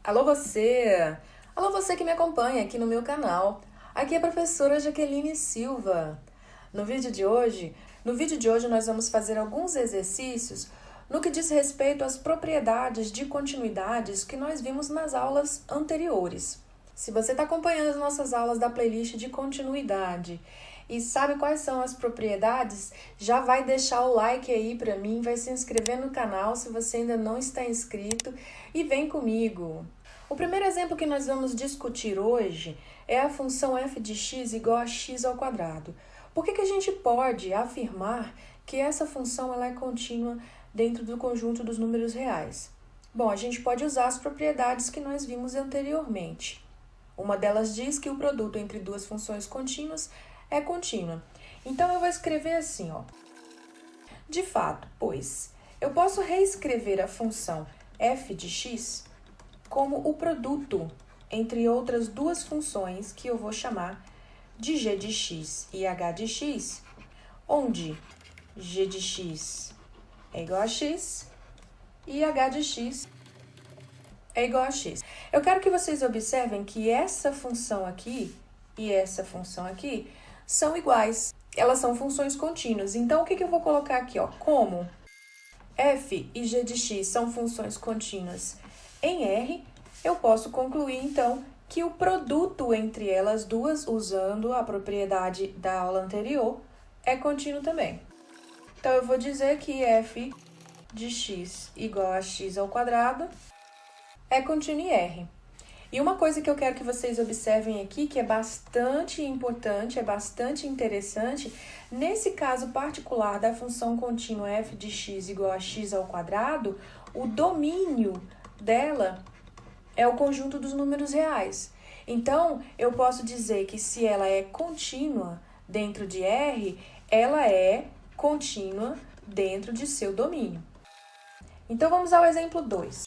Alô você! Alô você que me acompanha aqui no meu canal. Aqui é a professora Jaqueline Silva. No vídeo de hoje nós vamos fazer alguns exercícios no que diz respeito às propriedades de continuidades que nós vimos nas aulas anteriores. Se você está acompanhando as nossas aulas da playlist de continuidade e sabe quais são as propriedades, já vai deixar o like aí para mim, vai se inscrever no canal se você ainda não está inscrito e vem comigo. O primeiro exemplo que nós vamos discutir hoje é a função f de x igual a x ao quadrado. Por que a gente pode afirmar que essa função ela é contínua dentro do conjunto dos números reais? Bom, a gente pode usar as propriedades que nós vimos anteriormente. Uma delas diz que o produto entre duas funções contínuas é contínua. Então, eu vou escrever assim, ó. De fato, pois, eu posso reescrever a função f de x como o produto entre outras duas funções que eu vou chamar de g de x e h de x, onde g de x é igual a x e h de x é igual a x. Eu quero que vocês observem que essa função aqui e essa função aqui são iguais. Elas são funções contínuas. Então, o que eu vou colocar aqui? Ó? Como f e g de x são funções contínuas em R, eu posso concluir, então, que o produto entre elas duas, usando a propriedade da aula anterior, é contínuo também. Então, eu vou dizer que f de x igual a x ao quadrado é contínuo em R. E uma coisa que eu quero que vocês observem aqui, que é bastante importante, é bastante interessante, nesse caso particular da função contínua f de x igual a x ao quadrado, o domínio dela é o conjunto dos números reais. Então, eu posso dizer que se ela é contínua dentro de R, ela é contínua dentro de seu domínio. Então, vamos ao exemplo 2.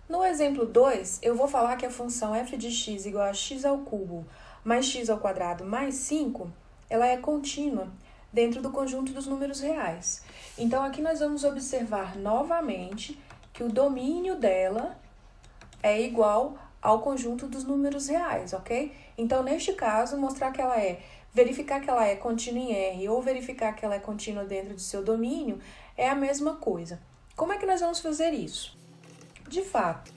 No exemplo 2, eu vou falar que a função f de x igual a x ao cubo mais x ao quadrado mais 5, ela é contínua dentro do conjunto dos números reais. Então, aqui nós vamos observar novamente que o domínio dela é igual ao conjunto dos números reais, ok? Então, neste caso, verificar que ela é contínua em R ou verificar que ela é contínua dentro do seu domínio é a mesma coisa. Como é que nós vamos fazer isso? De fato,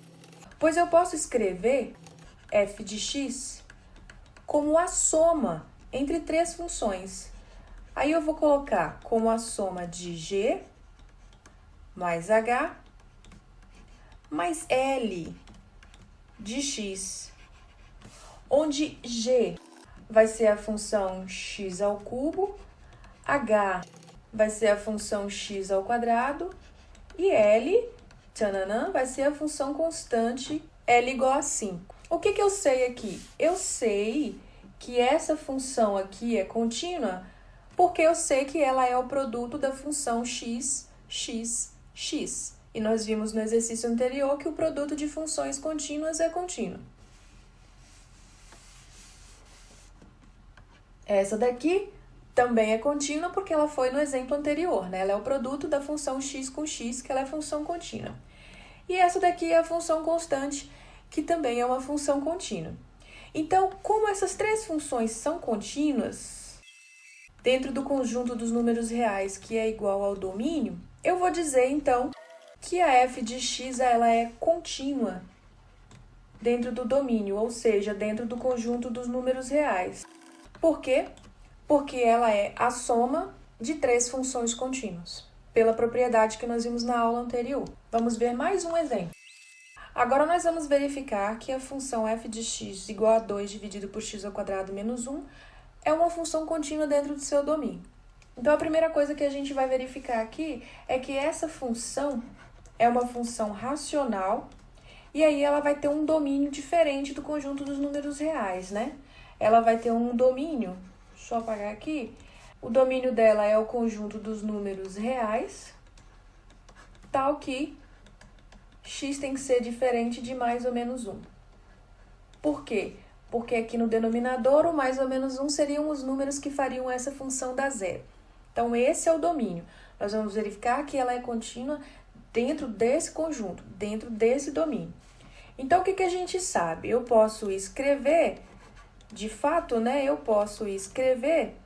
pois eu posso escrever f de x como a soma entre três funções. Aí eu vou colocar como a soma de g mais h mais l de x, onde g vai ser a função x ao cubo, h vai ser a função x ao quadrado e l, tchananã, vai ser a função constante L igual a 5. O que eu sei aqui? Eu sei que essa função aqui é contínua porque eu sei que ela é o produto da função x, x, x. E nós vimos no exercício anterior que o produto de funções contínuas é contínuo. Essa daqui também é contínua porque ela foi no exemplo anterior, né? Ela é o produto da função x com x, que ela é função contínua. E essa daqui é a função constante, que também é uma função contínua. Então, como essas três funções são contínuas, dentro do conjunto dos números reais, que é igual ao domínio, eu vou dizer, então, que a f de x ela é contínua dentro do domínio, ou seja, dentro do conjunto dos números reais. Por quê? Porque ela é a soma de três funções contínuas, pela propriedade que nós vimos na aula anterior. Vamos ver mais um exemplo. Agora, nós vamos verificar que a função f de x igual a 2 dividido por x ao quadrado menos 1 é uma função contínua dentro do seu domínio. Então, a primeira coisa que a gente vai verificar aqui é que essa função é uma função racional e aí ela vai ter um domínio diferente do conjunto dos números reais, né? Ela vai ter um domínio, deixa eu apagar aqui, o domínio dela é o conjunto dos números reais, tal que x tem que ser diferente de mais ou menos 1. Por quê? Porque aqui no denominador, o mais ou menos 1 seriam os números que fariam essa função dar zero. Então, esse é o domínio. Nós vamos verificar que ela é contínua dentro desse conjunto, dentro desse domínio. Então, o que a gente sabe? Eu posso escrever, de fato, né? Eu posso escrever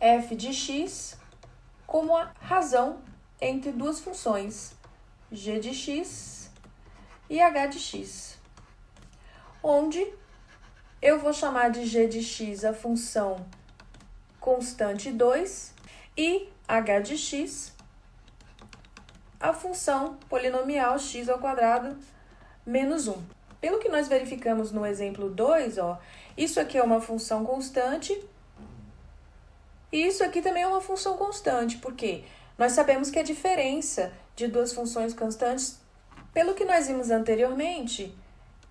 f de x como a razão entre duas funções, g de x e h de x, onde eu vou chamar de g de x a função constante 2 e h de x a função polinomial x ao quadrado menos 1. Pelo que nós verificamos no exemplo 2, isso aqui é uma função constante e isso aqui também é uma função constante, porque nós sabemos que a diferença de duas funções constantes, pelo que nós vimos anteriormente,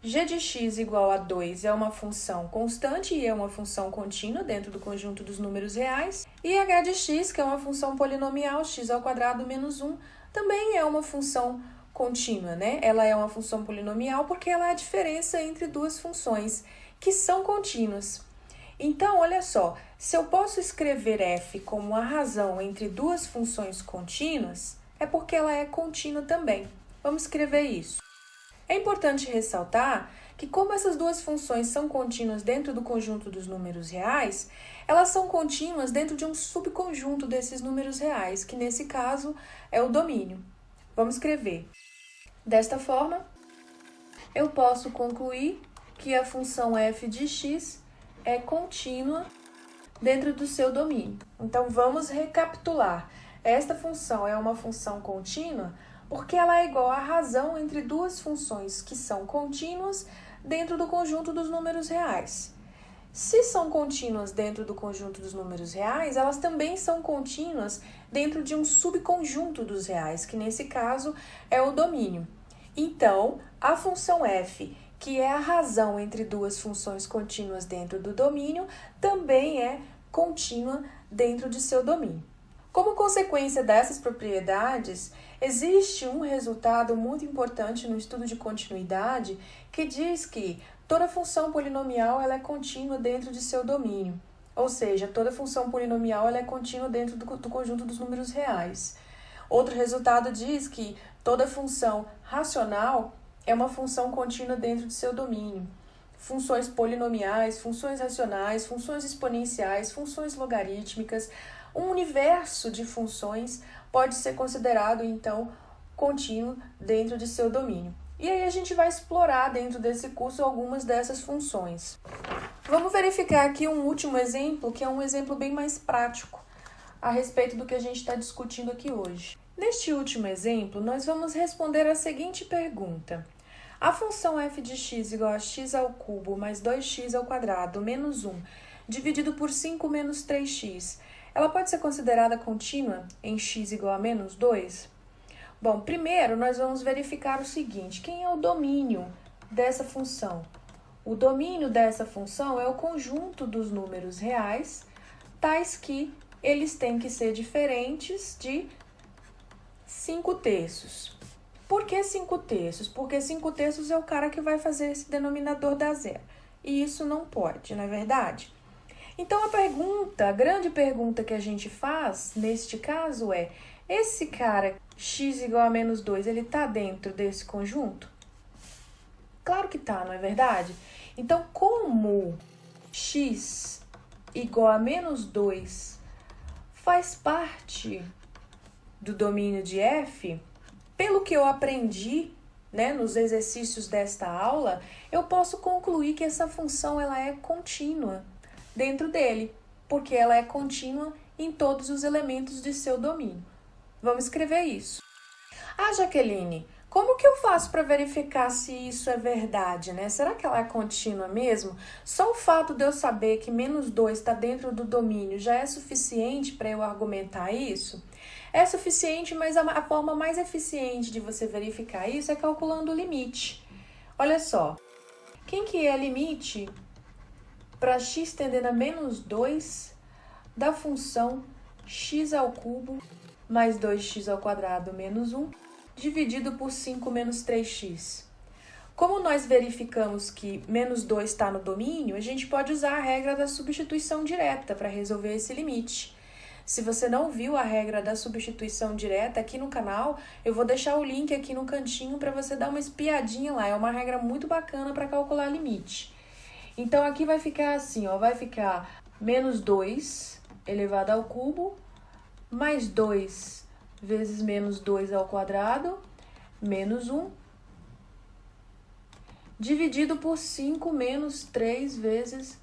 g de x igual a 2 é uma função constante e é uma função contínua dentro do conjunto dos números reais. E h de x, que é uma função polinomial, x ao quadrado menos 1, também é uma função contínua, né? Ela é uma função polinomial porque ela é a diferença entre duas funções que são contínuas. Então, olha só, se eu posso escrever f como a razão entre duas funções contínuas, é porque ela é contínua também. Vamos escrever isso. É importante ressaltar que, como essas duas funções são contínuas dentro do conjunto dos números reais, elas são contínuas dentro de um subconjunto desses números reais, que nesse caso é o domínio. Vamos escrever. Desta forma, eu posso concluir que a função f de x é contínua dentro do seu domínio. Então, vamos recapitular. Esta função é uma função contínua porque ela é igual à razão entre duas funções que são contínuas dentro do conjunto dos números reais. Se são contínuas dentro do conjunto dos números reais, elas também são contínuas dentro de um subconjunto dos reais, que nesse caso é o domínio. Então, a função f, que é a razão entre duas funções contínuas dentro do domínio, também é contínua dentro de seu domínio. Como consequência dessas propriedades, existe um resultado muito importante no estudo de continuidade que diz que toda função polinomial ela é contínua dentro de seu domínio. Ou seja, toda função polinomial ela é contínua dentro do conjunto dos números reais. Outro resultado diz que toda função racional é uma função contínua dentro de seu domínio. Funções polinomiais, funções racionais, funções exponenciais, funções logarítmicas, um universo de funções pode ser considerado, então, contínuo dentro de seu domínio. E aí a gente vai explorar dentro desse curso algumas dessas funções. Vamos verificar aqui um último exemplo, que é um exemplo bem mais prático a respeito do que a gente está discutindo aqui hoje. Neste último exemplo, nós vamos responder a seguinte pergunta. A função f de x igual a x ao cubo mais 2x ao quadrado menos 1 dividido por 5 menos 3x, ela pode ser considerada contínua em x igual a menos 2? Bom, primeiro nós vamos verificar o seguinte, quem é o domínio dessa função? O domínio dessa função é o conjunto dos números reais, tais que eles têm que ser diferentes de 5/3. Por que 5/3? Porque 5/3 é o cara que vai fazer esse denominador dar zero. E isso não pode, não é verdade? Então, a grande pergunta que a gente faz, neste caso, é: esse cara, x igual a menos 2, ele está dentro desse conjunto? Claro que está, não é verdade? Então, como x igual a menos 2 faz parte do domínio de f, pelo que eu aprendi, né, nos exercícios desta aula, eu posso concluir que essa função ela é contínua dentro dele, porque ela é contínua em todos os elementos de seu domínio. Vamos escrever isso. Ah, Jaqueline, como que eu faço para verificar se isso é verdade, né? Será que ela é contínua mesmo? Só o fato de eu saber que menos 2 está dentro do domínio já é suficiente para eu argumentar isso? É suficiente, mas a forma mais eficiente de você verificar isso é calculando o limite. Olha só, quem que é limite para x tendendo a menos 2 da função x ao cubo mais 2x ao quadrado menos 1 dividido por 5 menos 3x. Como nós verificamos que menos 2 está no domínio, a gente pode usar a regra da substituição direta para resolver esse limite. Se você não viu a regra da substituição direta aqui no canal, eu vou deixar o link aqui no cantinho para você dar uma espiadinha lá. É uma regra muito bacana para calcular limite. Então, aqui vai ficar assim, ó, vai ficar menos 2 elevado ao cubo, mais 2 vezes menos 2 ao quadrado, menos 1, dividido por 5 menos 3 vezes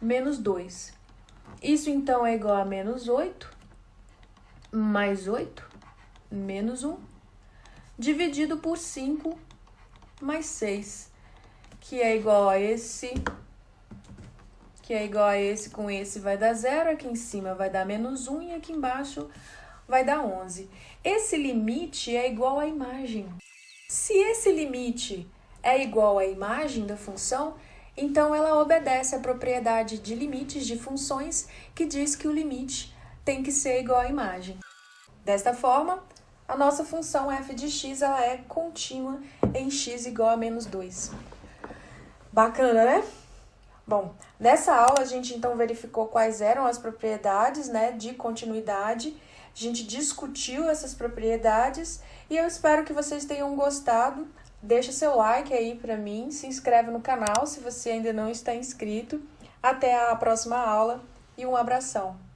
menos 2. Isso, então, é igual a menos 8, mais 8, menos 1, dividido por 5 mais 6, que é igual a esse, com esse vai dar 0, aqui em cima vai dar menos 1 e aqui embaixo vai dar 11. Esse limite é igual à imagem. Se esse limite é igual à imagem da função, então ela obedece à propriedade de limites de funções que diz que o limite tem que ser igual à imagem. Desta forma, a nossa função f de x ela é contínua em x igual a menos 2. Bacana, né? Bom, nessa aula a gente então verificou quais eram as propriedades, né, de continuidade. A gente discutiu essas propriedades e eu espero que vocês tenham gostado. Deixa seu like aí pra mim, se inscreve no canal se você ainda não está inscrito. Até a próxima aula e um abração!